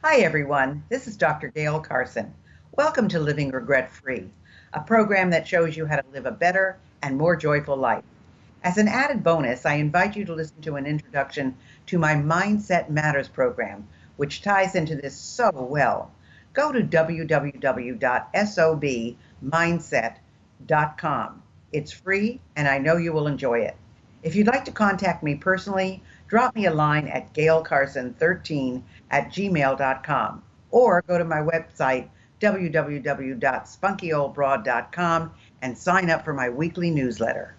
Hi, everyone. This is Dr. Gail Carson. Welcome to Living Regret Free, a program that shows you how to live a better and more joyful life. As an added bonus, I invite you to listen to an introduction to my Mindset Matters program, which ties into this so well. Go to www.sobmindset.com. It's free, and I know you will enjoy it. If you'd like to contact me personally, drop me a line at gailcarson13@gmail.com or go to my website, www.spunkyoldbroad.com, and sign up for my weekly newsletter.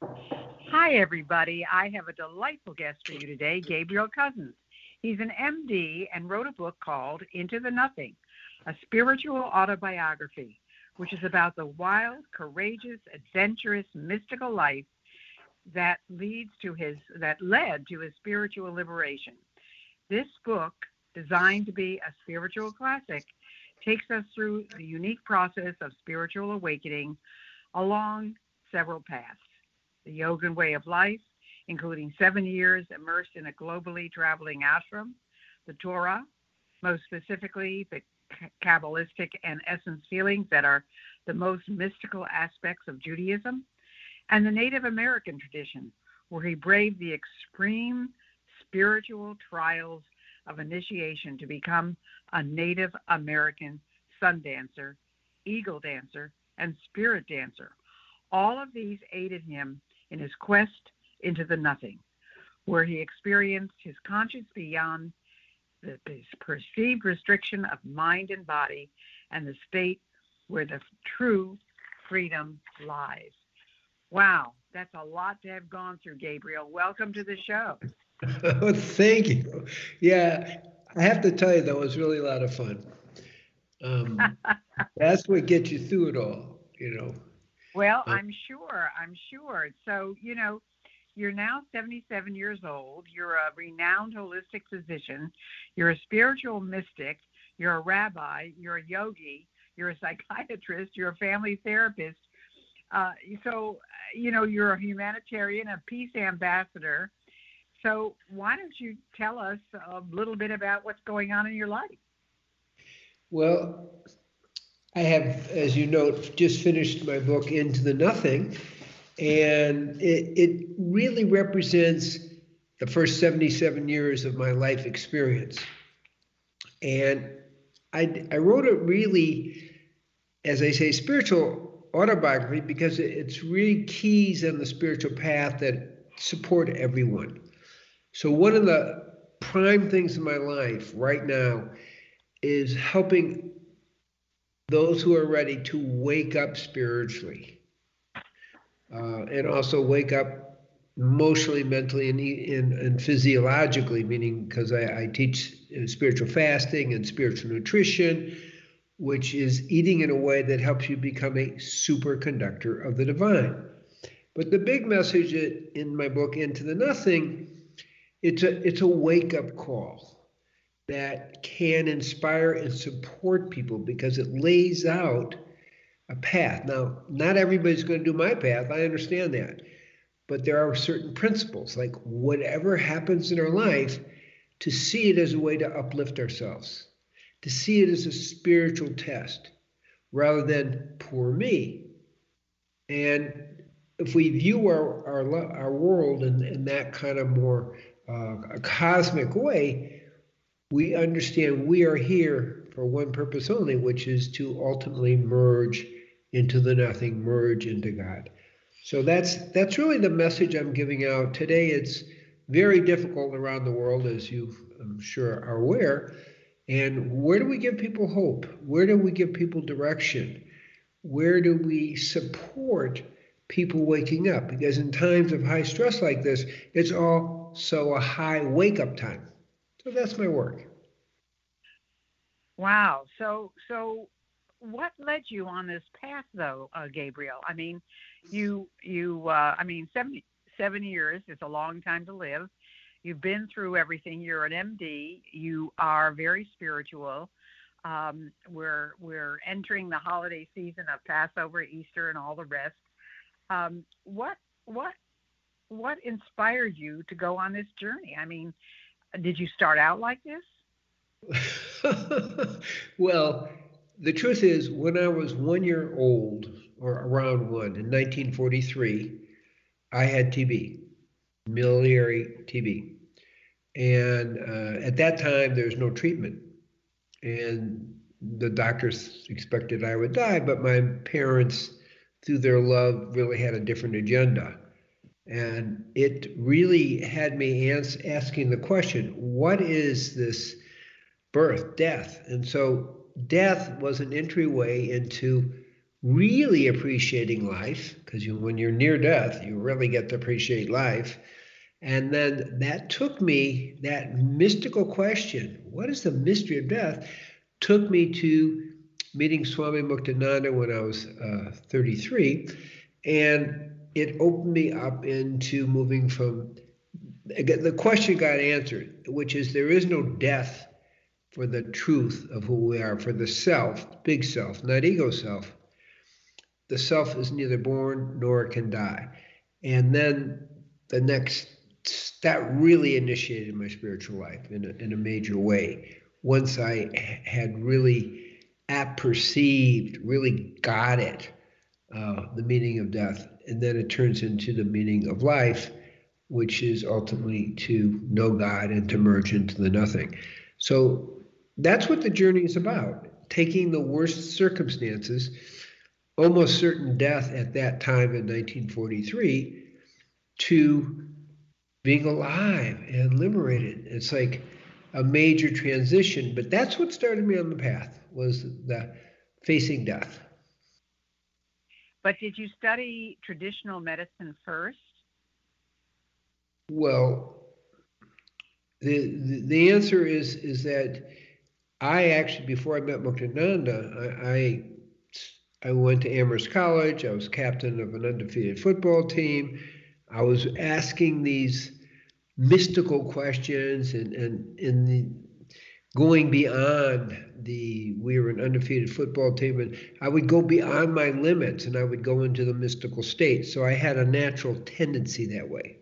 Hi, everybody. I have a delightful guest for you today, Gabriel Cousens. He's an MD and wrote a book called Into the Nothing, a spiritual autobiography, which is about the wild, courageous, adventurous, mystical life that led to his spiritual liberation. This book, designed to be a spiritual classic, takes us through the unique process of spiritual awakening along several paths. The yoga way of life, including 7 years immersed in a globally traveling ashram, the Torah, most specifically the Kabbalistic and essence feelings that are the most mystical aspects of Judaism, and the Native American tradition, where he braved the extreme spiritual trials of initiation to become a Native American sun dancer, eagle dancer, and spirit dancer. All of these aided him in his quest into the nothing, where he experienced his conscience beyond the perceived restriction of mind and body, and the state where the true freedom lies. Wow, that's a lot to have gone through, Gabriel. Welcome to the show. Oh, thank you. Yeah, I have to tell you, that was really a lot of fun. That's what gets you through it all. Well, Uh, I'm sure. I'm sure. So, you're now 77 years old. You're a renowned holistic physician. You're a spiritual mystic. You're a rabbi. You're a yogi. You're a psychiatrist. You're a family therapist. You're a humanitarian, a peace ambassador. So, why don't you tell us a little bit about what's going on in your life? well, I have, as you know, just finished my book, Into the Nothing, and it really represents the first 77 years of my life experience. And I wrote it really, as I say, spiritual autobiography, because it's really keys on the spiritual path that support everyone. So one of the prime things in my life right now is helping those who are ready to wake up spiritually, and also wake up emotionally, mentally, and physiologically, meaning because I teach spiritual fasting and spiritual nutrition, which is eating in a way that helps you become a superconductor of the divine. But the big message in my book, Into the Nothing, it's a wake up call that can inspire and support people because it lays out a path. Now, not everybody's going to do my path. I understand that. But there are certain principles, like whatever happens in our life, to see it as a way to uplift ourselves, to see it as a spiritual test rather than poor me. And if we view our world in that kind of more a cosmic way, we understand we are here for one purpose only, which is to ultimately merge into the nothing, merge into God. So that's really the message I'm giving out today. It's very difficult around the world, as you, I'm sure, are aware. And where do we give people hope? Where do we give people direction? Where do we support people waking up? Because in times of high stress like this, it's also a high wake up time. So that's my work. Wow. So, what led you on this path, though, Gabriel? I mean, I mean, 7 years is a long time to live. You've been through everything. You're an MD. You are very spiritual. We're entering the holiday season of Passover, Easter, and all the rest. Um, what what what inspired you to go on this journey? I mean, did you start out like this? Well, the truth is, when I was 1 year old, or around one, in 1943, I had TB, miliary TB. And at that time, there was no treatment. And the doctors expected I would die, but my parents, through their love, really had a different agenda. And it really had me asking the question, what is this birth, death? And so death was an entryway into really appreciating life, because when you're near death, you really get to appreciate life. And then that took me, that mystical question, what is the mystery of death, took me to meeting Swami Muktananda when I was 33. And it opened me up into moving from, again, the question got answered, which is there is no death for the truth of who we are, for the self, big self, not ego self. The self is neither born nor can die. And then the next, that really initiated my spiritual life in a major way. Once I had really apperceived, really got it, the meaning of death. And then it turns into the meaning of life, which is ultimately to know God and to merge into the nothing. So that's what the journey is about, taking the worst circumstances, almost certain death at that time in 1943, to being alive and liberated. It's like a major transition, but that's what started me on the path, was the facing death. But did you study traditional medicine first? Well, the answer is that I actually, before I met Muktananda, I went to Amherst College. I was captain of an undefeated football team. I was asking these mystical questions and going beyond we were an undefeated football team, and I would go beyond my limits and I would go into the mystical state. So I had a natural tendency that way,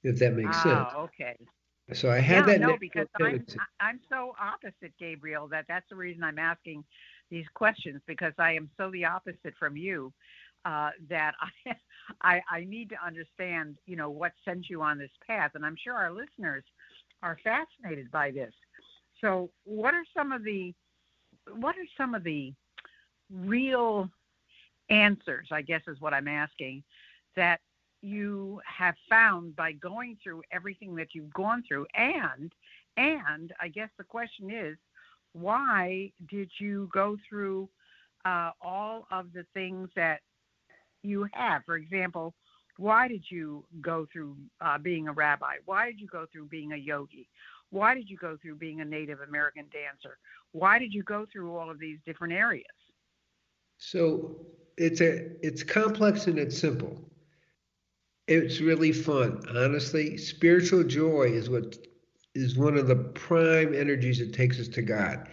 if that makes sense. Okay. So I had that natural because tendency. I'm so opposite, Gabriel, that's the reason I'm asking these questions, because I am so the opposite from you, that I need to understand, what sent you on this path, and I'm sure our listeners are fascinated by this. So, what are some of the real answers, I guess is what I'm asking, that you have found by going through everything that you've gone through? And I guess the question is, why did you go through all of the things that you have? For example, why did you go through being a rabbi? Why did you go through being a yogi? Why did you go through being a Native American dancer? Why did you go through all of these different areas? So it's complex and it's simple. It's really fun. Honestly, spiritual joy is one of the prime energies that takes us to God.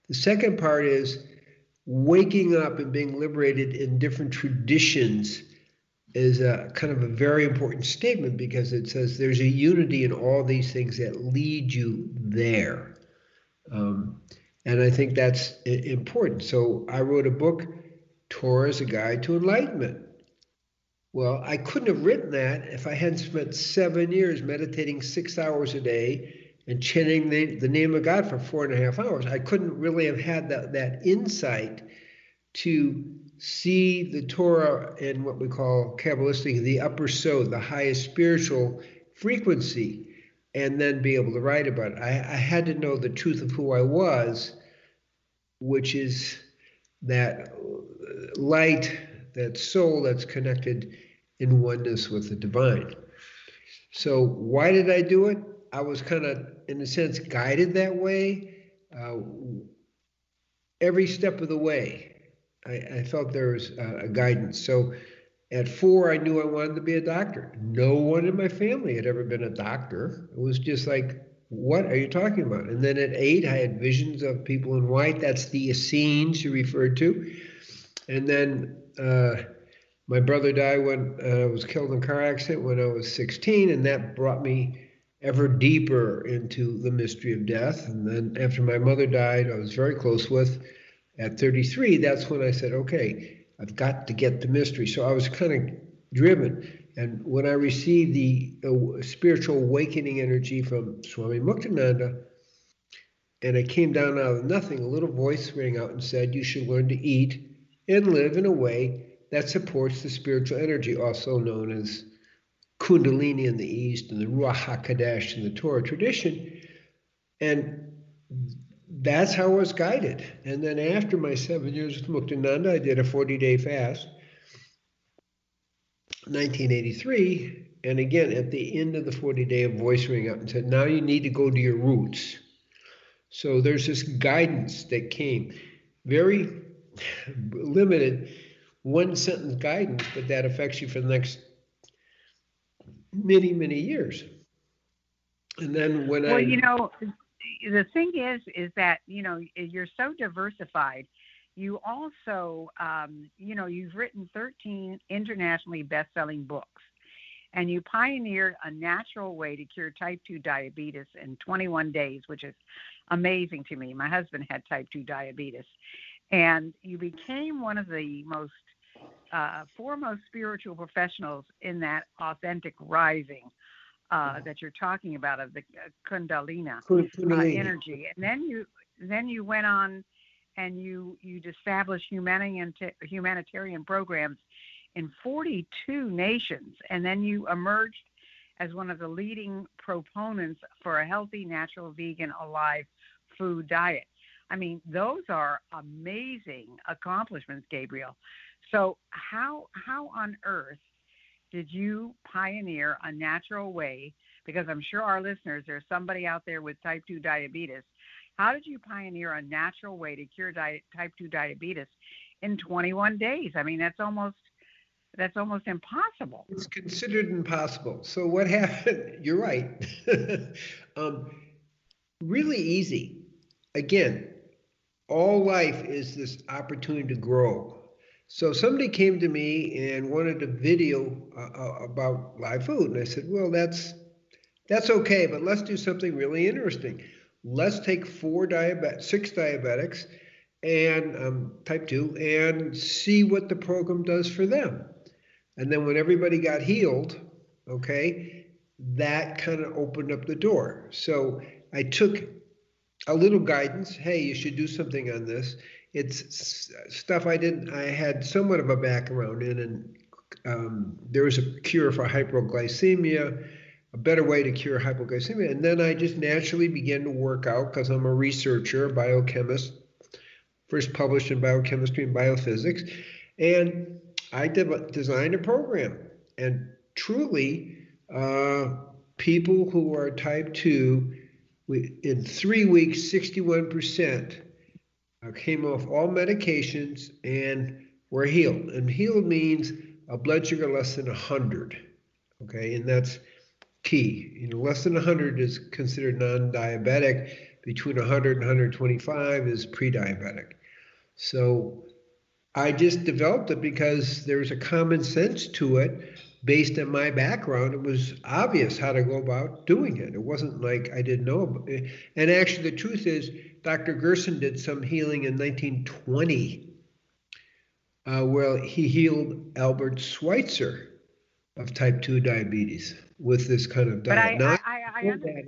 The second part is waking up and being liberated in different traditions is a kind of a very important statement, because it says there's a unity in all these things that lead you there. And I think that's important. So I wrote a book, Torah as a Guide to Enlightenment. Well, I couldn't have written that if I hadn't spent 7 years meditating 6 hours a day and chanting the name of God for 4.5 hours. I couldn't really have had that insight to see the Torah in what we call Kabbalistic, the upper sod, the highest spiritual frequency, and then be able to write about it. I had to know the truth of who I was, which is that light, that soul that's connected in oneness with the divine. So why did I do it? I was kind of, in a sense, guided that way. Every step of the way, I felt there was a guidance. So at 4, I knew I wanted to be a doctor. No one in my family had ever been a doctor. It was just like, what are you talking about? And then at 8, I had visions of people in white. That's the Essenes you referred to. And then my brother died when I was killed in a car accident when I was 16, and that brought me ever deeper into the mystery of death. And then after my mother died, I was very close with, at 33, that's when I said, okay, I've got to get the mystery. So I was kind of driven. And when I received the spiritual awakening energy from Swami Muktananda, and I came down out of nothing, a little voice rang out and said, you should learn to eat and live in a way that supports the spiritual energy, also known as Kundalini in the East and the Ruach HaKodesh in the Torah tradition. And that's how I was guided. And then after my 7 years with Muktananda, I did a 40-day fast, 1983. And again, at the end of the 40-day, a voice rang out and said, now you need to go to your roots. So there's this guidance that came, very limited, one-sentence guidance, but that affects you for the next many, many years. And then when well, the thing is that, you're so diversified. You also, you've written 13 internationally best-selling books, and you pioneered a natural way to cure type 2 diabetes in 21 days, which is amazing to me. My husband had type 2 diabetes, and you became one of the most foremost spiritual professionals in that authentic rising that you're talking about, of the Kundalini energy. And then you went on and you'd established humanitarian programs in 42 nations, and then you emerged as one of the leading proponents for a healthy, natural, vegan, alive food diet. I mean, those are amazing accomplishments, Gabriel. So how on earth did you pioneer a natural way? Because I'm sure our listeners, there's somebody out there with type 2 diabetes. How did you pioneer a natural way to cure type 2 diabetes in 21 days? I mean, that's almost impossible. It's considered impossible. So what happened? You're right. Really easy. Again, all life is this opportunity to grow. So somebody came to me and wanted a video about live food, and I said, well, that's okay, but let's do something really interesting. Let's take 6 diabetics and type 2 and see what the program does for them. And then when everybody got healed, okay, that kind of opened up the door. So I took a little guidance. Hey, you should do something on this. It's stuff I had somewhat of a background in, and there was a cure for hypoglycemia, a better way to cure hypoglycemia. And then I just naturally began to work out because I'm a researcher, a biochemist, first published in biochemistry and biophysics. And I designed a program. And truly, people who are type 2, in 3 weeks, 61% came off all medications and were healed. And healed means a blood sugar less than 100. Okay, and that's key. Less than 100 is considered non-diabetic. Between 100 and 125 is pre-diabetic. So I just developed it because there's a common sense to it. Based on my background, it was obvious how to go about doing it. It wasn't like I didn't know about it. And actually, the truth is, Dr. Gerson did some healing in 1920, where he healed Albert Schweitzer of type 2 diabetes with this kind of diet. But I understand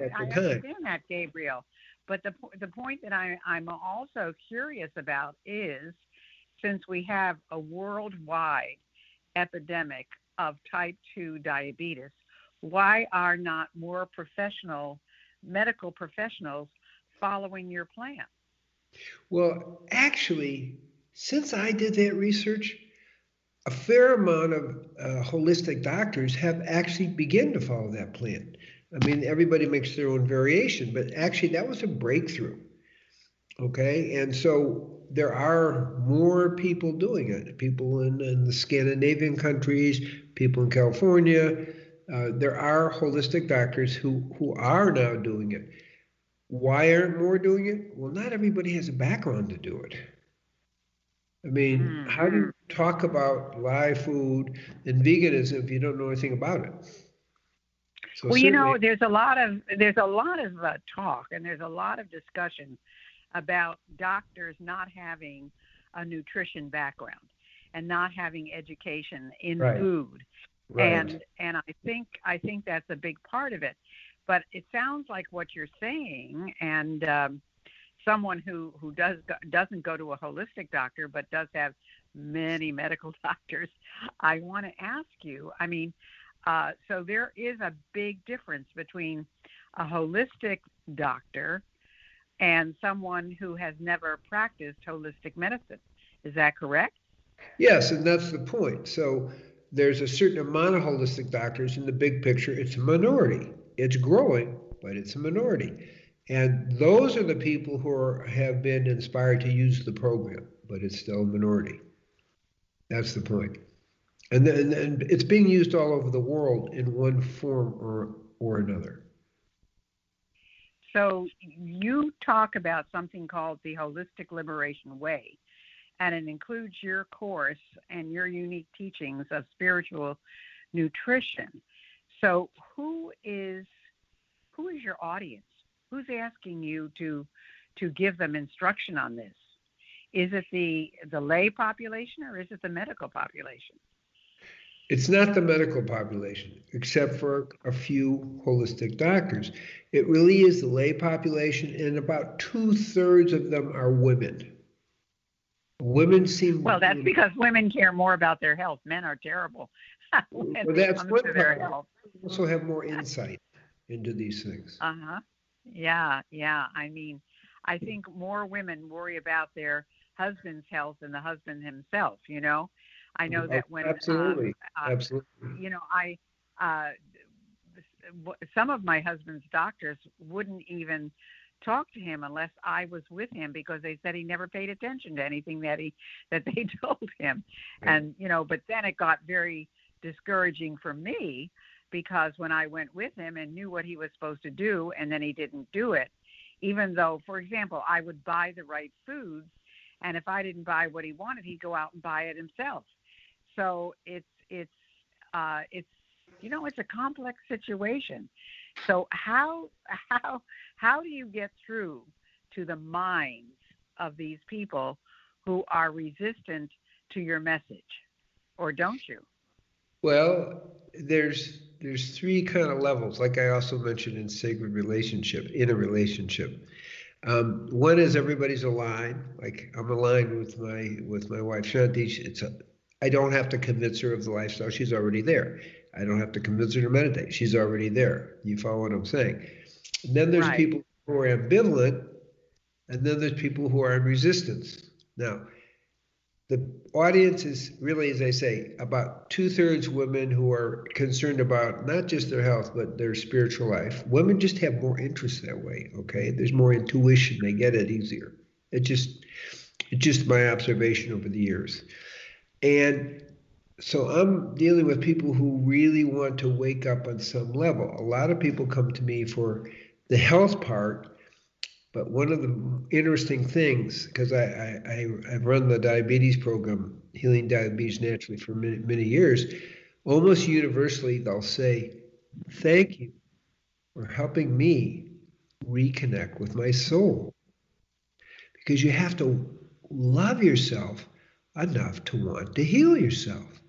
that, Gabriel. But the point that I'm also curious about is, since we have a worldwide epidemic of type 2 diabetes, why are not more medical professionals following your plan? Well, actually, since I did that research, a fair amount of holistic doctors have actually begun to follow that plan. I mean, everybody makes their own variation, but actually that was a breakthrough. Okay, and so there are more people doing it. People in the Scandinavian countries, people in California. There are holistic doctors who are now doing it. Why aren't more doing it? Well, not everybody has a background to do it. I mean, how do you talk about live food and veganism if you don't know anything about it? So Well, certainly, there's a lot of talk and there's a lot of discussion about doctors not having a nutrition background and not having education in right, food, right. and I think that's a big part of it. But it sounds like what you're saying, and someone who doesn't go to a holistic doctor but does have many medical doctors. I want to ask you. I mean, so there is a big difference between a holistic doctor and someone who has never practiced holistic medicine. Is that correct? Yes, and that's the point. So there's a certain amount of holistic doctors in the big picture. It's a minority. It's growing, but it's a minority. And those are the people who have been inspired to use the program, but it's still a minority. That's the point. And it's being used all over the world in one form or another. So you talk about something called the Holistic Liberation Way, and it includes your course and your unique teachings of spiritual nutrition. So who is your audience? Who's asking you to give them instruction on this? Is it the lay population or is it the medical population? It's not the medical population, except for a few holistic doctors. It really is the lay population, and about 2/3 of them are women. Women seem Well, to that's be, because women care more about their health. Men are terrible when well, it that's comes one to their part. health. They also have more insight into these things. Uh-huh. Yeah, yeah. I mean, I think more women worry about their husband's health than the husband himself. I know Oh, that when, absolutely. uh, Absolutely. uh, some of my husband's doctors wouldn't even talk to him unless I was with him because they said he never paid attention to anything that they told him. Yeah. And but then it got very discouraging for me because when I went with him and knew what he was supposed to do and then he didn't do it, even though, for example, I would buy the right foods, and if I didn't buy what he wanted, he'd go out and buy it himself. So it's a complex situation. So how how do you get through to the minds of these people who are resistant to your message, or don't you? Well, there's three kind of levels, like I also mentioned in sacred relationship, in a relationship. One is everybody's aligned. Like I'm aligned with my wife Shanti. I don't have to convince her of the lifestyle. She's already there. I don't have to convince her to meditate. She's already there. You follow what I'm saying? And then there's Right. people who are ambivalent, and then there's people who are in resistance. Now, the audience is really, as I say, about 2/3 women who are concerned about not just their health, but their spiritual life. Women just have more interest that way, okay? There's more intuition, they get it easier. It's just my observation over the years. And so I'm dealing with people who really want to wake up on some level. A lot of people come to me for the health part, but one of the interesting things, because I've run the diabetes program, Healing Diabetes Naturally, for many, many years, almost universally they'll say, "Thank you for helping me reconnect with my soul." Because you have to love yourself enough to want to heal yourself.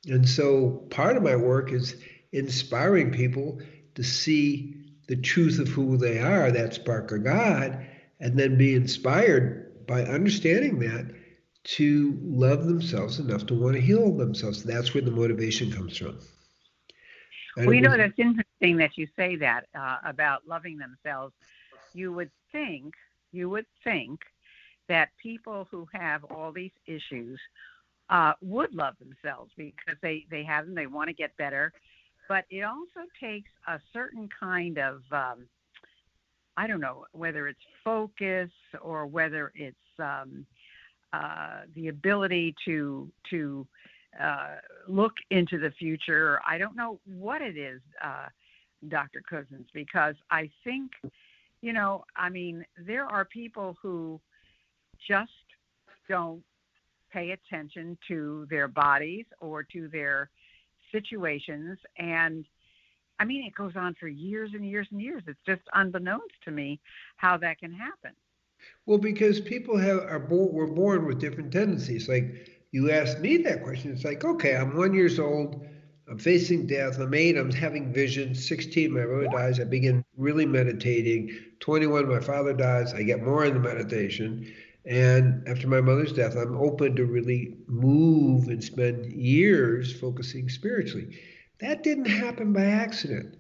And so part of my work is inspiring people to see the truth of who they are, that spark of God, and then be inspired by understanding that to love themselves enough to want to heal themselves. That's where the motivation comes from. And Well, it was, that's interesting that you say that about loving themselves. You would think, you would think that people who have all these issues would love themselves because they have them, they want to get better. But it also takes a certain kind of, I don't know, whether it's focus or whether it's the ability to look into the future. I don't know what it is, Dr. Cousens, because I think, I mean, there are people who just don't pay attention to their bodies or to their situations. And I mean, it goes on for years and years and years. It's just unbeknownst to me how that can happen. Well, because people were born with different tendencies. Like you asked me that question, it's like, okay, I'm 1 year old, I'm facing death, I'm 8, I'm having visions. 16, my mother dies, I begin really meditating. 21, my father dies, I get more into meditation. And after my mother's death, I'm open to really move and spend years focusing spiritually. That didn't happen by accident.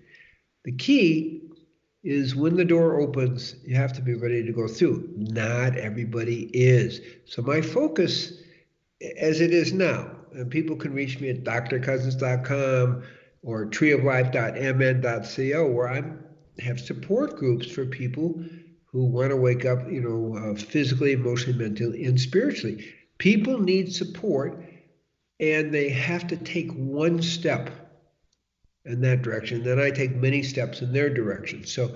The key is when the door opens, you have to be ready to go through. Not everybody is. So my focus, as it is now, and people can reach me at drcousens.com or treeoflife.mn.co, where I have support groups for people who want to wake up, physically, emotionally, mentally, and spiritually. People need support, and they have to take one step in that direction. Then I take many steps in their direction. So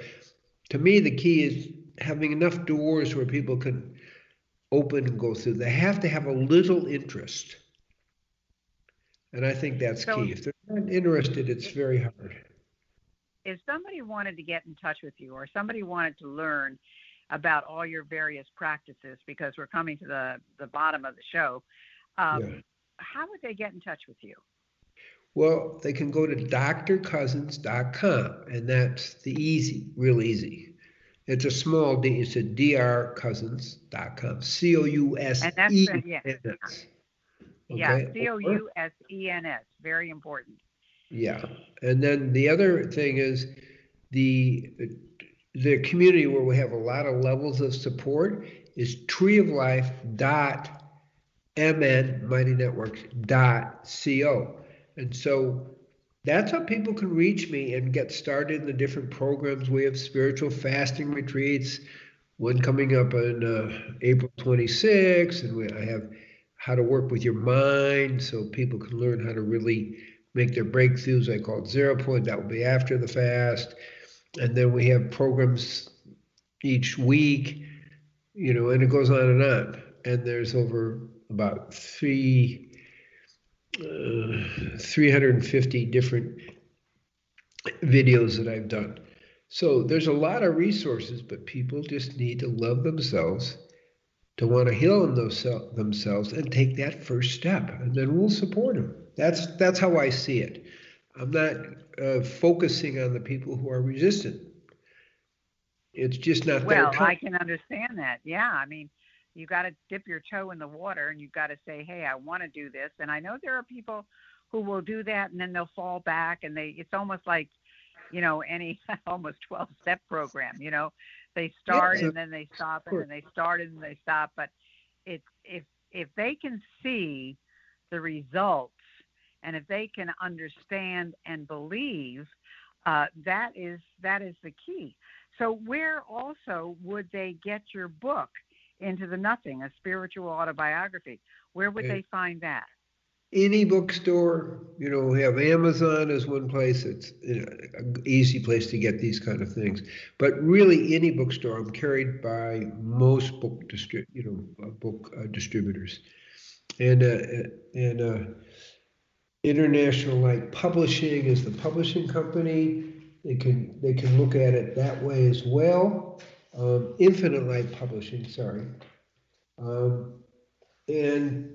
to me, the key is having enough doors where people can open and go through. They have to have a little interest. And I think that's So key. If they're not interested, it's very hard. if somebody wanted to get in touch with you or somebody wanted to learn about all your various practices, because we're coming to the bottom of the show, Yeah. how would they get in touch with you? Well, they can go to drcousens.com, and that's real easy. It's a small D, it's a drcousens.com, And that's Cousens. Okay. Cousens. Very important. Yeah. And then the other thing is the community where we have a lot of levels of support is treeoflife.mnmightynetworks.co. And so that's how people can reach me and get started in the different programs. We have spiritual fasting retreats, one coming up on April 26th, and I have how to work with your mind so people can learn how to really make their breakthroughs. I call it 0 Point. That will be after the fast. And then we have programs each week, and it goes on and on. And there's over about 350 different videos that I've done. So there's a lot of resources, but people just need to love themselves, to want to heal themselves and take that first step, and then we'll support them. That's how I see it. I'm not focusing on the people who are resistant. It's just not their time. Well, I can understand that. Yeah, I mean, you got to dip your toe in the water and you've got to say, hey, I want to do this. And I know there are people who will do that and then they'll fall back, and it's almost like, any almost 12-step program, they start and then they stop, and then they start and then they stop. But if they can see the results, and if they can understand and believe, that is the key. So where also would they get your book, Into the Nothing, a spiritual autobiography? Where would they find that? Any bookstore. We have Amazon as one place. It's an easy place to get these kind of things. But really, any bookstore. I'm carried by most book distributors, and International Light Publishing is the publishing company. They can look at it that way as well. Infinite Light Publishing, sorry, and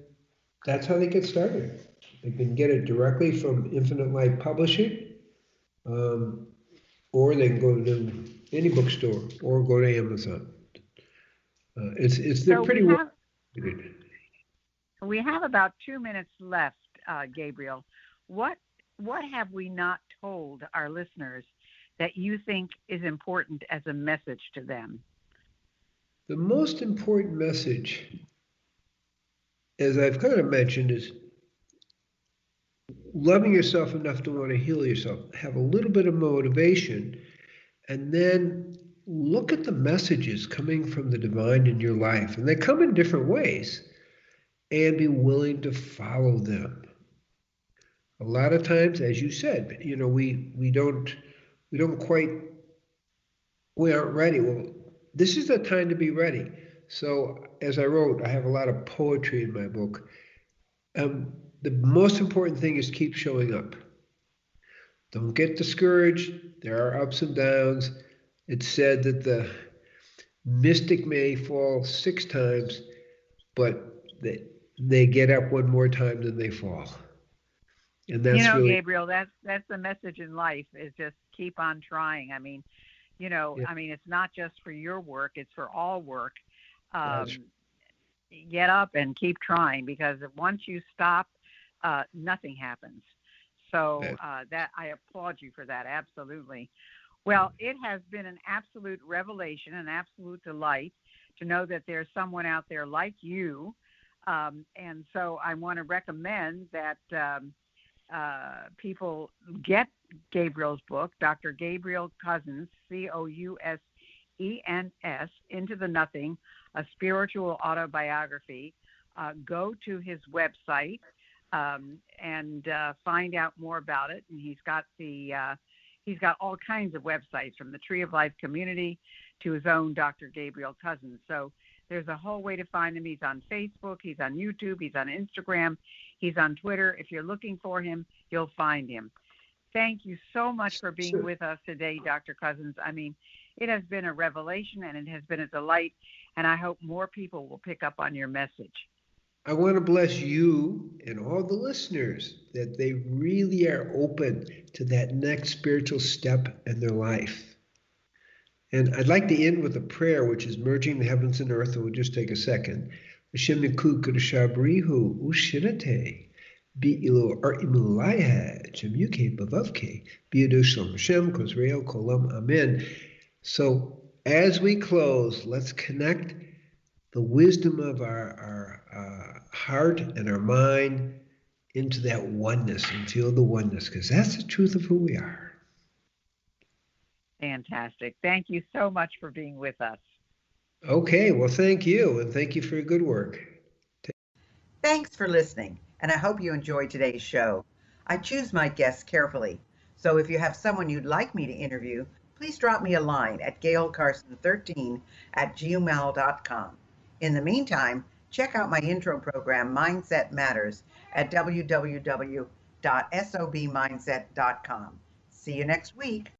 that's how they get started. They can get it directly from Infinite Light Publishing, or they can go to any bookstore or go to Amazon. They're pretty well. We have about 2 minutes left, Gabriel. What have we not told our listeners that you think is important as a message to them? The most important message, as I've kind of mentioned, is loving yourself enough to want to heal yourself. Have a little bit of motivation, and then look at the messages coming from the divine in your life. And they come in different ways, and be willing to follow them. A lot of times, as you said, we aren't ready. Well, this is the time to be ready. So as I wrote, I have a lot of poetry in my book. The most important thing is keep showing up. Don't get discouraged. There are ups and downs. It's said that the mystic may fall 6 times, but they get up one more time than they fall. And You that's know, really, Gabriel, that's the message in life is just keep on trying. I mean, yeah, it's not just for your work, it's for all work. that's Um, get up and keep trying because once you stop, nothing happens. So that. that I applaud you for that. Absolutely. Well, it has been an absolute revelation, an absolute delight to know that there's someone out there like you. And so I want to recommend that people get Gabriel's book, Dr. Gabriel Cousens, Cousens, Into the Nothing, a spiritual autobiography. Go to his website and find out more about it. And he's got all kinds of websites from the Tree of Life community to his own Dr. Gabriel Cousens. So there's a whole way to find him. He's on Facebook, he's on YouTube, he's on Instagram, he's on Twitter. If you're looking for him, you'll find him. Thank you so much for being with us today, Dr. Cousens. I mean, it has been a revelation and it has been a delight, and I hope more people will pick up on your message. I want to bless you and all the listeners that they really are open to that next spiritual step in their life. And I'd like to end with a prayer, which is merging the heavens and earth. It will just take a second. Hashem Nikud Kudashabrihu Ushinate Bi'ilo Artimulaiha Chemuke Bavavke Biadushlam Hashem Kozrael Kolam Amen. So as we close, let's connect the wisdom of our heart and our mind into that oneness and feel the oneness, because that's the truth of who we are. Fantastic. Thank you so much for being with us. Okay, well, thank you, and thank you for your good work. Thanks for listening, and I hope you enjoyed today's show. I choose my guests carefully, so if you have someone you'd like me to interview, please drop me a line at gailcarson13@gmail.com. In the meantime, check out my intro program, Mindset Matters, at www.sobmindset.com. See you next week.